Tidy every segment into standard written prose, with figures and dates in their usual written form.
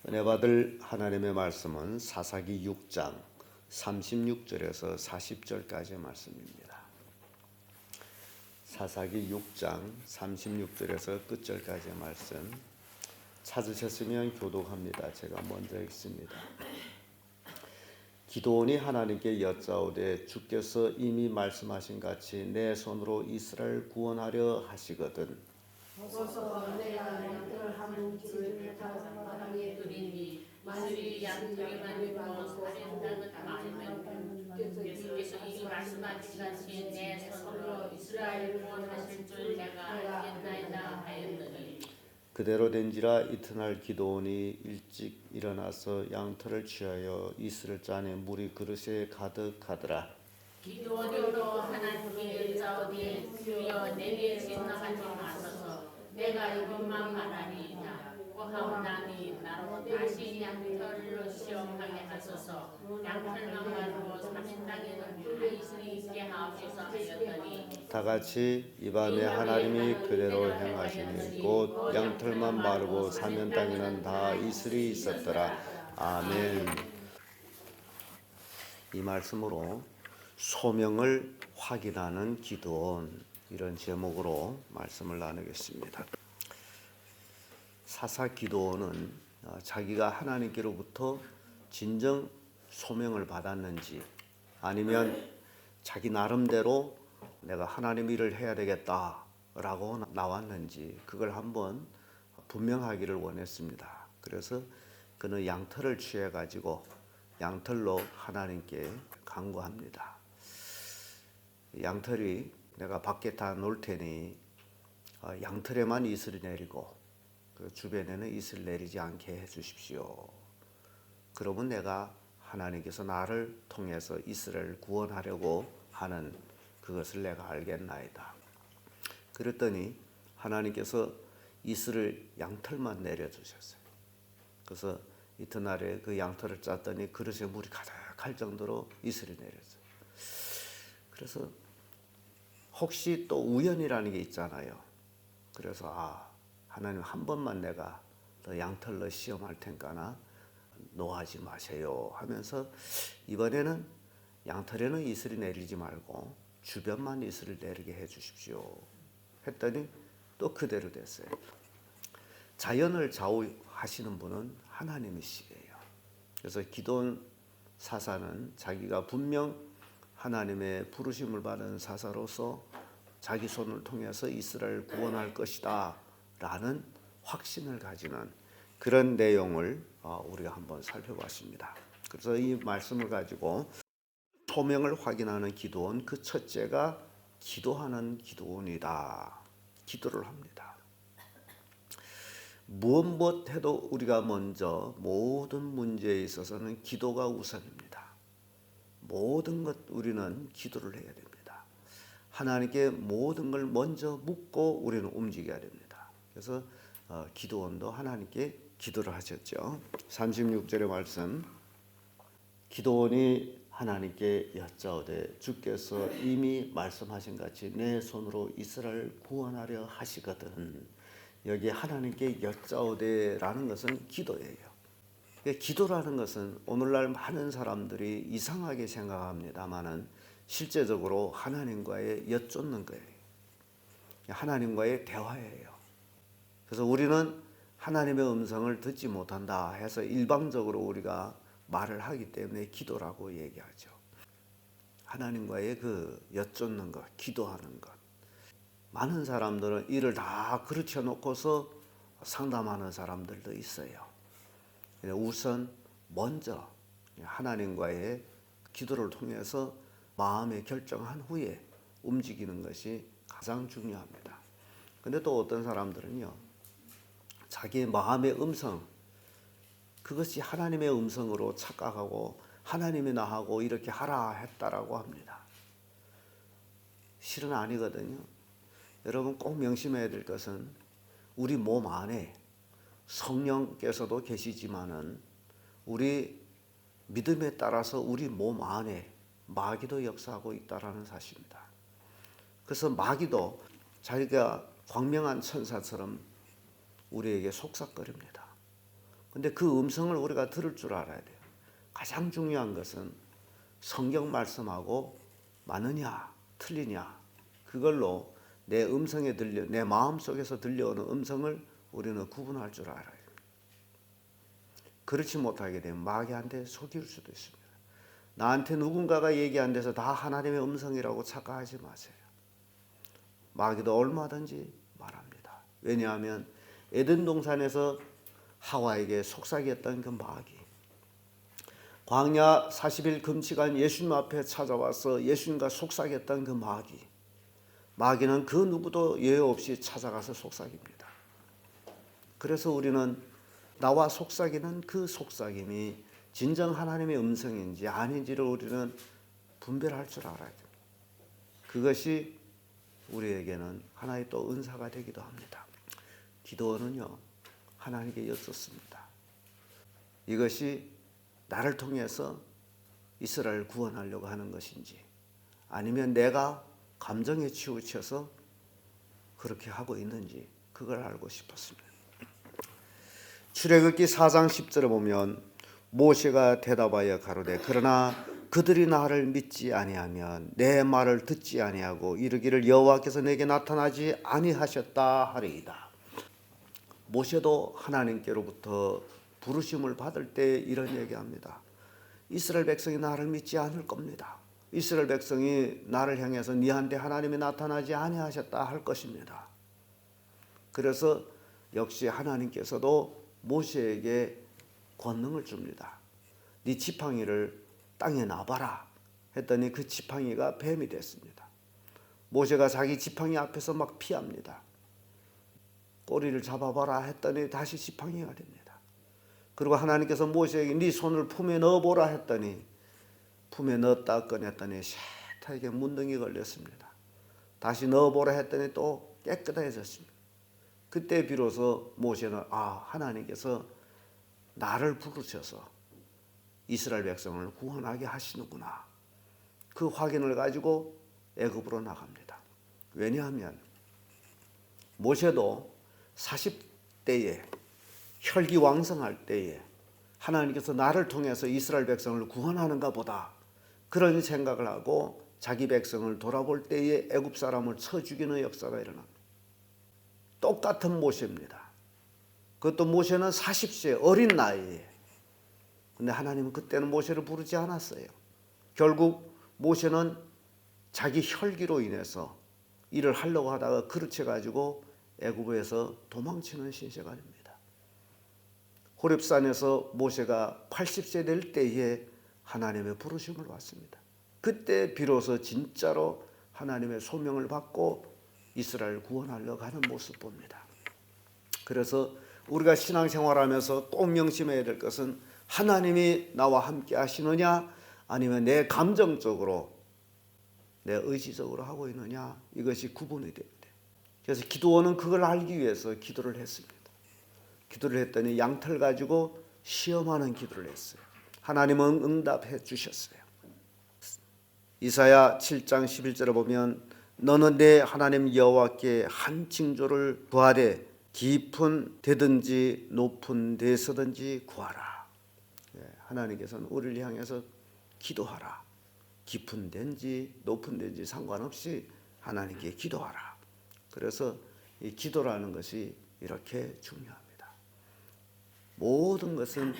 은혜 받을 하나님의 말씀은 사사기 6장 36절에서 40절까지의 말씀입니다. 사사기 6장 36절에서 끝절까지의 말씀 찾으셨으면 교독합니다. 제가 먼저 읽습니다. 기드온이 하나님께 여짜오되 주께서 이미 말씀하신 같이 내 손으로 이스라엘 구원하려 하시거든 어서 내가 양털 한 줄을 바람에 두리니 만일 양털이 많고 사면당은 많으면 주께서 이 말씀하신 같이 내 손으로 이스라엘 구원하실 줄 내가 알겠나이다 하였느니 그대로 된지라 이튿날 기드온이 일찍 일어나서 양털을 취하여 이슬을 짜내 물이 그릇에 가득하더라. 기드온이 또 하나님께 여짜오되 주여 내게 진노하지 마소서 내가 이것만 말하리이다. 고하오나니 나로 다시 양털로 시험하게 하소서. 양털만 말고 사면 땅에는 다 이슬이 있게 하옵소서 하였더니 다 같이 이 밤에 하나님이 그대로 행하시니 곧 양털만 마르고 사면 땅에는 다 이슬이 있었더라. 아멘. 이 말씀으로 소명을 확인하는 기드온, 이런 제목으로 말씀을 나누겠습니다. 사사 기드온은 자기가 하나님께로부터 진정 소명을 받았는지 아니면 자기 나름대로 내가 하나님 일을 해야 되겠다라고 나왔는지 그걸 한번 분명하기를 원했습니다. 그래서 그는 양털을 취해 가지고 양털로 하나님께 간구합니다. 양털이 내가 밖에 다 놓을 테니 양털에만 이슬이 내리고 그 주변에는 이슬 내리지 않게 해주십시오. 그러면 내가 하나님께서 나를 통해서 이스라엘을 구원하려고 하는 그것을 내가 알겠나이다. 그랬더니 하나님께서 이슬을 양털만 내려주셨어요. 그래서 이튿날에 그 양털을 짰더니 그릇에 물이 가득할 정도로 이슬이 내렸어요. 그래서 혹시 또 우연이라는 게 있잖아요. 그래서 하나님 한 번만 내가 더 양털로 시험할 테니까나 노하지 마세요 하면서 이번에는 양털에는 이슬이 내리지 말고 주변만 이슬을 내리게 해 주십시오 했더니 또 그대로 됐어요. 자연을 좌우하시는 분은 하나님이시에요. 그래서 기드온 사사는 자기가 분명 하나님의 부르심을 받은 사사로서 자기 손을 통해서 이스라엘을 구원할 것이다 라는 확신을 가지는 그런 내용을 우리가 한번 살펴봤습니다. 그래서 이 말씀을 가지고 소명을 확인하는 기드온, 그 첫째가 기도하는 기드온이다. 기도를 합니다. 무엇 해도 우리가 먼저 모든 문제에 있어서는 기도가 우선입니다. 모든 것 우리는 기도를 해야 됩니다. 하나님께 모든 걸 먼저 묻고 우리는 움직여야 됩니다. 그래서 기드온도 하나님께 기도를 하셨죠. 36절의 말씀, 기드온이 하나님께 여짜오되 주께서 이미 말씀하신 같이 내 손으로 이스라엘 구원하려 하시거든. 여기 하나님께 여짜오되라는 것은 기도예요. 기도라는 것은 오늘날 많은 사람들이 이상하게 생각합니다만은 실제적으로 하나님과의 여쭙는 거예요. 하나님과의 대화예요. 그래서 우리는 하나님의 음성을 듣지 못한다 해서 일방적으로 우리가 말을 하기 때문에 기도라고 얘기하죠. 하나님과의 그 여쭙는 것, 기도하는 것. 많은 사람들은 일을 다 그르쳐 놓고서 상담하는 사람들도 있어요. 우선 먼저 하나님과의 기도를 통해서 마음에 결정한 후에 움직이는 것이 가장 중요합니다. 근데 또 어떤 사람들은요, 자기의 마음의 음성, 그것이 하나님의 음성으로 착각하고 하나님이 나하고 이렇게 하라 했다라고 합니다. 실은 아니거든요. 여러분 꼭 명심해야 될 것은 우리 몸 안에 성령께서도 계시지만은 우리 믿음에 따라서 우리 몸 안에 마귀도 역사하고 있다라는 사실입니다. 그래서 마귀도 자기가 광명한 천사처럼 우리에게 속삭거립니다. 근데 그 음성을 우리가 들을 줄 알아야 돼요. 가장 중요한 것은 성경 말씀하고 맞느냐 틀리냐, 그걸로 내 음성에 내 마음속에서 들려오는 음성을 우리는 구분할 줄 알아야 돼요. 그렇지 못하게 되면 마귀한테 속일 수도 있습니다. 나한테 누군가가 얘기한 데서 다 하나님의 음성이라고 착각하지 마세요. 마귀도 얼마든지 말합니다. 왜냐하면 에덴 동산에서 하와에게 속삭였던 그 마귀, 광야 40일 금식한 예수님 앞에 찾아와서 예수님과 속삭였던 그 마귀는 그 누구도 예외 없이 찾아가서 속삭입니다. 그래서 우리는 나와 속삭이는 그 속삭임이 진정 하나님의 음성인지 아닌지를 우리는 분별할 줄 알아야 됩니다. 그것이 우리에게는 하나의 또 은사가 되기도 합니다. 기도원은요, 하나님께 여쭙습니다. 이것이 나를 통해서 이스라엘을 구원하려고 하는 것인지, 아니면 내가 감정에 치우쳐서 그렇게 하고 있는지, 그걸 알고 싶었습니다. 출애굽기 4장 10절에 보면 모세가 대답하여 가로되 그러나 그들이 나를 믿지 아니하면 내 말을 듣지 아니하고 이르기를 여호와께서 내게 나타나지 아니하셨다 하리이다. 모세도 하나님께로부터 부르심을 받을 때 이런 얘기합니다. 이스라엘 백성이 나를 믿지 않을 겁니다. 이스라엘 백성이 나를 향해서 니한테 하나님이 나타나지 아니하셨다 할 것입니다. 그래서 역시 하나님께서도 모세에게 권능을 줍니다. 네 지팡이를 땅에 놔봐라 했더니 그 지팡이가 뱀이 됐습니다. 모세가 자기 지팡이 앞에서 막 피합니다. 꼬리를 잡아봐라 했더니 다시 지팡이가 됩니다. 그리고 하나님께서 모세에게 네 손을 품에 넣어보라 했더니 품에 넣었다 꺼냈더니 샤타하게 문둥이 걸렸습니다. 다시 넣어보라 했더니 또 깨끗해졌습니다. 그때 비로소 모세는 하나님께서 나를 부르셔서 이스라엘 백성을 구원하게 하시는구나, 그 확인을 가지고 애굽으로 나갑니다. 왜냐하면 모세도 40대에 혈기왕성할 때에 하나님께서 나를 통해서 이스라엘 백성을 구원하는가 보다, 그런 생각을 하고 자기 백성을 돌아볼 때에 애굽 사람을 쳐 죽이는 역사가 일어납니다. 똑같은 모세입니다. 그것도 모세는 40세 어린 나이에, 근데 하나님은 그때는 모세를 부르지 않았어요. 결국 모세는 자기 혈기로 인해서 일을 하려고 하다가 그르쳐가지고 애굽에서 도망치는 신세가 됩니다. 호렙산에서 모세가 80세 될 때에 하나님의 부르심을 받습니다. 그때 비로소 진짜로 하나님의 소명을 받고 이스라엘 구원하려고 하는 모습 봅니다. 그래서 우리가 신앙생활하면서 꼭 명심해야 될 것은 하나님이 나와 함께 하시느냐, 아니면 내 감정적으로 내 의지적으로 하고 있느냐, 이것이 구분이 됩니다. 그래서 기도원은 그걸 알기 위해서 기도를 했습니다. 기도를 했더니 양털 가지고 시험하는 기도를 했어요. 하나님은 응답해 주셨어요. 이사야 7장 11절에 보면 너는 내 하나님 여호와께 한 징조를 구하되 깊은 데든지 높은 데서든지 구하라. 하나님께서는 우리를 향해서 기도하라. 깊은 데인지 높은 데인지 상관없이 하나님께 기도하라. 그래서 이 기도라는 것이 이렇게 중요합니다. 모든 것은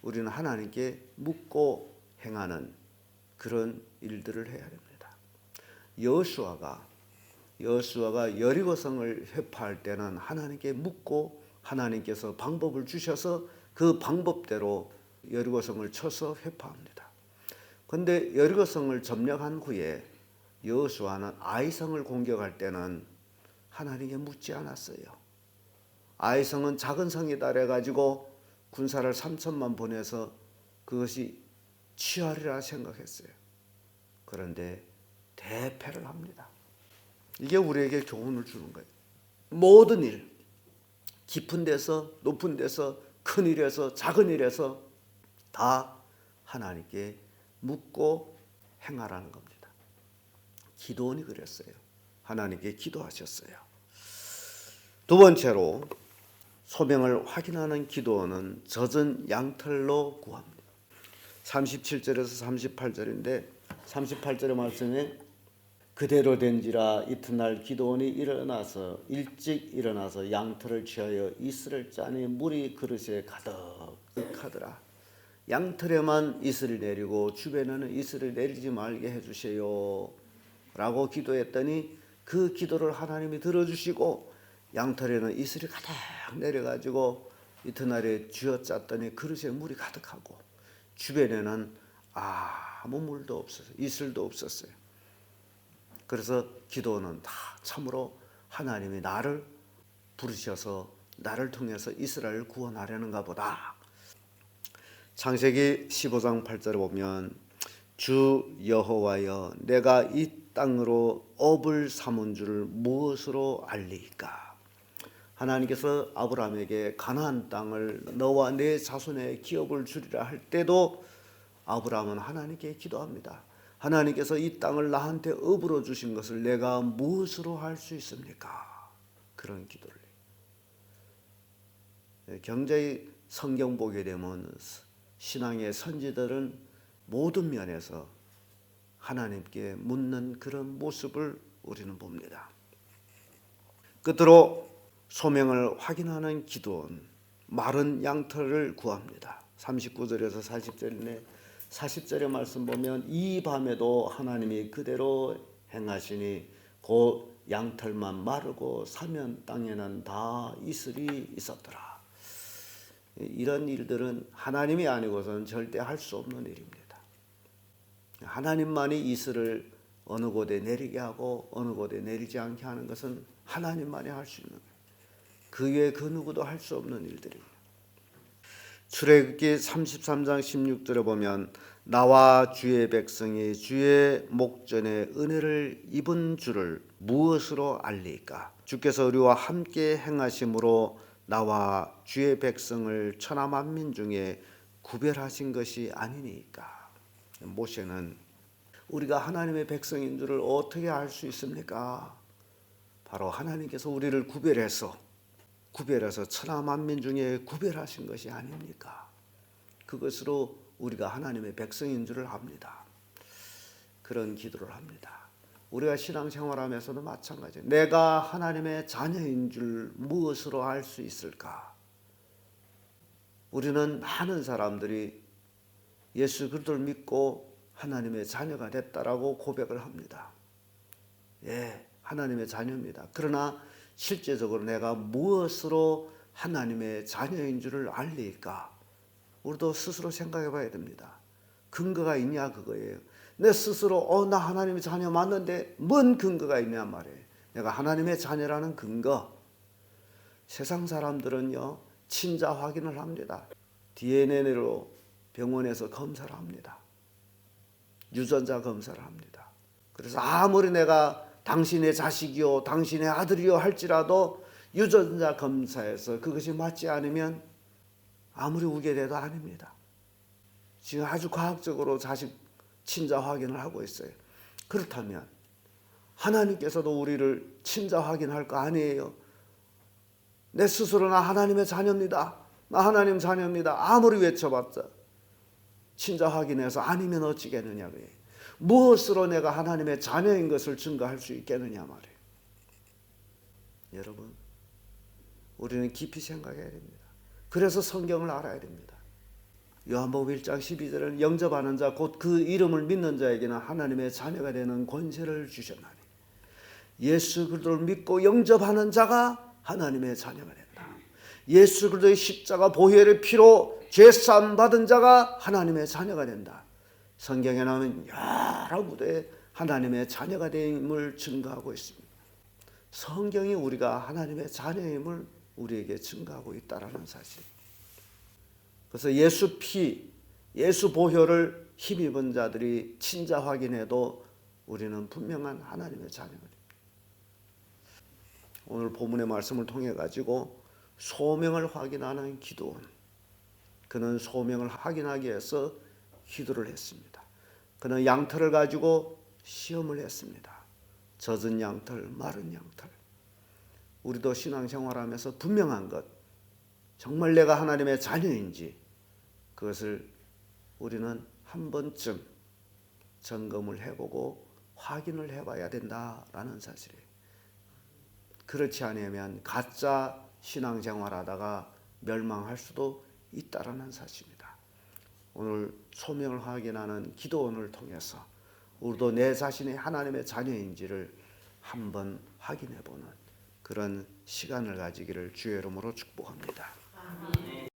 우리는 하나님께 묻고 행하는 그런 일들을 해야 됩니다. 여호수아가 여리고성을 회파할 때는 하나님께 묻고 하나님께서 방법을 주셔서 그 방법대로 여리고성을 쳐서 회파합니다. 그런데 여리고성을 점령한 후에 여호수아는 아이성을 공격할 때는 하나님께 묻지 않았어요. 아이성은 작은 성이다 해가지고 군사를 3천만 보내서 그것이 취하리라 생각했어요. 그런데 대패를 합니다. 이게 우리에게 교훈을 주는 거예요. 모든 일, 깊은 데서 높은 데서 큰 일에서 작은 일에서 다 하나님께 묻고 행하라는 겁니다. 기도원이 그랬어요. 하나님께 기도하셨어요. 두 번째로 소명을 확인하는 기도는 젖은 양털로 구합니다. 37절에서 38절인데 38절의 말씀에 그대로 된지라 이튿날 기드온이 일찍 일어나서 양털을 취하여 이슬을 짜니 물이 그릇에 가득하더라. 양털에만 이슬을 내리고 주변에는 이슬을 내리지 말게 해주세요 라고 기도했더니 그 기도를 하나님이 들어주시고 양털에는 이슬이 가득 내려가지고 이튿날에 쥐어짰더니 그릇에 물이 가득하고 주변에는 아무 물도 없었어요. 이슬도 없었어요. 그래서 기도는 다 참으로 하나님이 나를 부르셔서 나를 통해서 이스라엘을 구원하려는가 보다. 창세기 15장 8절에 보면 주 여호와여 내가 이 땅으로 업을 삼은 줄을 무엇으로 알리까? 하나님께서 아브라함에게 가나안 땅을 너와 내 자손의 기업을 주리라 할 때도 아브라함은 하나님께 기도합니다. 하나님께서 이 땅을 나한테 업으로 주신 것을 내가 무엇으로 할 수 있습니까? 그런 기도를 해요. 경제의 성경 보게 되면 신앙의 선지들은 모든 면에서 하나님께 묻는 그런 모습을 우리는 봅니다. 끝으로 소명을 확인하는 기도는 마른 양털을 구합니다. 39절에서 40절인데 40절의 말씀 보면 이 밤에도 하나님이 그대로 행하시니 곧 양털만 마르고 사면 땅에는 다 이슬이 있었더라. 이런 일들은 하나님이 아니고서는 절대 할 수 없는 일입니다. 하나님만이 이슬을 어느 곳에 내리게 하고 어느 곳에 내리지 않게 하는 것은 하나님만이 할 수 있는 거예요. 그 외에 그 누구도 할 수 없는 일들입니다. 출애굽기 33장 16절에 보면 나와 주의 백성이 주의 목전에 은혜를 입은 줄을 무엇으로 알리까? 주께서 우리와 함께 행하심으로 나와 주의 백성을 천하 만민 중에 구별하신 것이 아니니까. 모세는 우리가 하나님의 백성인 줄을 어떻게 알 수 있습니까? 바로 하나님께서 우리를 구별해서 천하 만민 중에 구별하신 것이 아닙니까? 그것으로 우리가 하나님의 백성인 줄을 압니다. 그런 기도를 합니다. 우리가 신앙생활하면서도 마찬가지예요. 내가 하나님의 자녀인 줄 무엇으로 알 수 있을까? 우리는 많은 사람들이 예수 그리스도를 믿고 하나님의 자녀가 됐다라고 고백을 합니다. 예, 하나님의 자녀입니다. 그러나 실제적으로 내가 무엇으로 하나님의 자녀인 줄을 알리까? 우리도 스스로 생각해 봐야 됩니다. 근거가 있냐 그거예요. 내 스스로 나 하나님의 자녀 맞는데 뭔 근거가 있냐 말이에요. 내가 하나님의 자녀라는 근거. 세상 사람들은요 친자 확인을 합니다. DNA로 병원에서 검사를 합니다. 유전자 검사를 합니다. 그래서 아무리 내가 당신의 자식이요 당신의 아들이요 할지라도 유전자 검사에서 그것이 맞지 않으면 아무리 우겨대도 아닙니다. 지금 아주 과학적으로 자식 친자 확인을 하고 있어요. 그렇다면 하나님께서도 우리를 친자 확인할 거 아니에요. 내 스스로 나 하나님의 자녀입니다. 나 하나님 자녀입니다. 아무리 외쳐봤자 친자 확인해서 아니면 어찌겠느냐고요. 무엇으로 내가 하나님의 자녀인 것을 증거할 수 있겠느냐 말이에요. 여러분, 우리는 깊이 생각해야 됩니다. 그래서 성경을 알아야 됩니다. 요한복음 1장 12절은 영접하는 자 곧 그 이름을 믿는 자에게는 하나님의 자녀가 되는 권세를 주셨나니 예수 그리스도를 믿고 영접하는 자가 하나님의 자녀가 된다. 예수 그리스도의 십자가 보혈의 피로 죄사함 받은 자가 하나님의 자녀가 된다. 성경에 나오는 여러 무대에 하나님의 자녀가 됨을 증거하고 있습니다. 성경이 우리가 하나님의 자녀임을 우리에게 증거하고 있다라는 사실. 그래서 예수 피, 예수 보혈을 힘입은 자들이 친자 확인해도 우리는 분명한 하나님의 자녀가 됩니다. 오늘 본문의 말씀을 통해 가지고 소명을 확인하는 기도원. 그는 소명을 확인하기 위해서 기도를 했습니다. 그는 양털을 가지고 시험을 했습니다. 젖은 양털, 마른 양털. 우리도 신앙생활하면서 분명한 것, 정말 내가 하나님의 자녀인지 그것을 우리는 한 번쯤 점검을 해보고 확인을 해봐야 된다라는 사실이에요. 그렇지 않으면 가짜 신앙생활하다가 멸망할 수도 있다라는 사실입니다. 오늘 소명을 확인하는 기도원을 통해서 우리도 내 자신이 하나님의 자녀인지를 한번 확인해보는 그런 시간을 가지기를 주의 이름으로 축복합니다. 아멘.